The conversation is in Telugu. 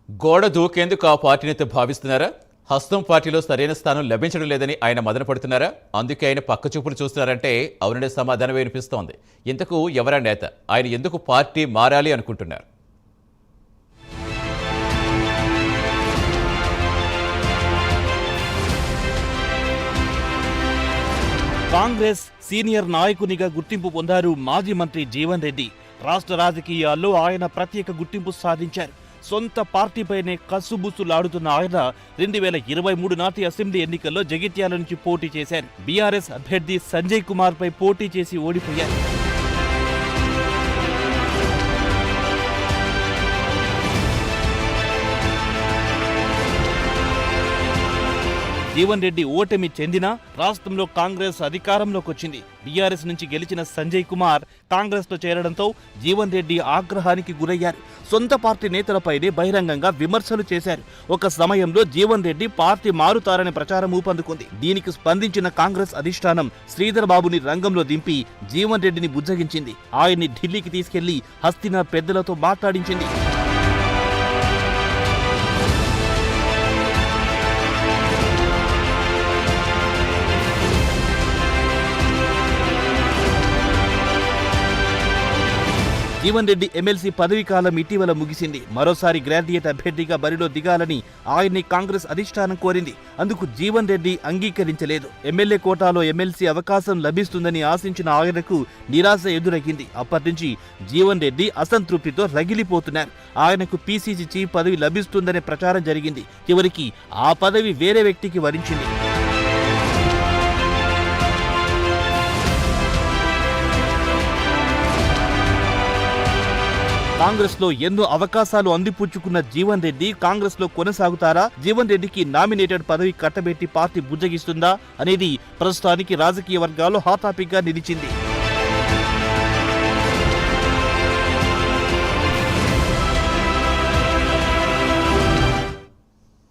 గోడ దూకేందుకు ఆ పార్టీనేత భావిస్తున్నారా? హస్తం పార్టీలో సరైన స్థానం లభించడం లేదని ఆయన మదన పడుతున్నారా? అందుకే ఆయన పక్కచూపులు చూస్తున్నారంటే అవుననే సమాధానం వినిపిస్తోంది. ఇంతకు ఎవరా నేత? ఆయన ఎందుకు పార్టీ మారాలి అనుకుంటున్నారు? కాంగ్రెస్ సీనియర్ నాయకునిగా గుర్తింపు పొందారు మాజీ మంత్రి జీవన్ రెడ్డి. రాష్ట్ర రాజకీయాల్లో ఆయన ప్రత్యేక గుర్తింపు సాధించారు. సొంత పార్టీపైనే కస్సుబుస్సులాడుతున్న ఆయన 2023 నాటి అసెంబ్లీ ఎన్నికల్లో జగిత్యాల నుంచి పోటీ చేశారు. బీఆర్ఎస్ అభ్యర్థి సంజయ్ కుమార్ పై పోటీ చేసి ఓడిపోయారు. జీవన్ రెడ్డి ఓటమి చెందినా రాష్ట్రంలో కాంగ్రెస్ అధికారంలోకి వచ్చింది. బీఆర్ఎస్ నుంచి గెలిచిన సంజయ్ కుమార్ కాంగ్రెస్ లో చేరడంతో జీవన్ రెడ్డి ఆగ్రహానికి గురయ్యారు. సొంత పార్టీ నేతలపైనే బహిరంగంగా విమర్శలు చేశారు. ఒక సమయంలో జీవన్ రెడ్డి పార్టీ మారుతారనే ప్రచారం ఊపందుకుంది. దీనికి స్పందించిన కాంగ్రెస్ అధిష్టానం శ్రీధర్ బాబుని రంగంలో దింపి జీవన్ రెడ్డిని బుజ్జగించింది. ఆయన్ని ఢిల్లీకి తీసుకెళ్లి హస్తిన పెద్దలతో మాట్లాడించింది. జీవన్ రెడ్డి ఎమ్మెల్సీ పదవీ కాలం ఇటీవల ముగిసింది. మరోసారి గ్రాడ్యుయేట్ అభ్యర్థిగా బరిలో దిగాలని ఆయన్ని కాంగ్రెస్ అధిష్టానం కోరింది. అందుకు జీవన్ రెడ్డి అంగీకరించలేదు. ఎమ్మెల్యే కోటాలో ఎమ్మెల్సీ అవకాశం లభిస్తుందని ఆశించిన ఆయనకు నిరాశ ఎదురగింది. అప్పటి నుంచి జీవన్ రెడ్డి అసంతృప్తితో రగిలిపోతున్నారు. ఆయనకు పీసీసీ చీఫ్ పదవి లభిస్తుందనే ప్రచారం జరిగింది. చివరికి ఆ పదవి వేరే వ్యక్తికి వరించింది. కాంగ్రెస్ లో ఎన్నో అవకాశాలు అందిపుచ్చుకున్న జీవన్ రెడ్డి కాంగ్రెస్ లో కొనసాగుతారా? జీవన్ రెడ్డికి నామినేటెడ్ పదవి కట్టబెట్టి పార్టీ బుజ్జగిస్తుందా అనేది ప్రస్తుతానికి రాజకీయ వర్గాల్లో హాట్ టాపిక్ గా నిలిచింది.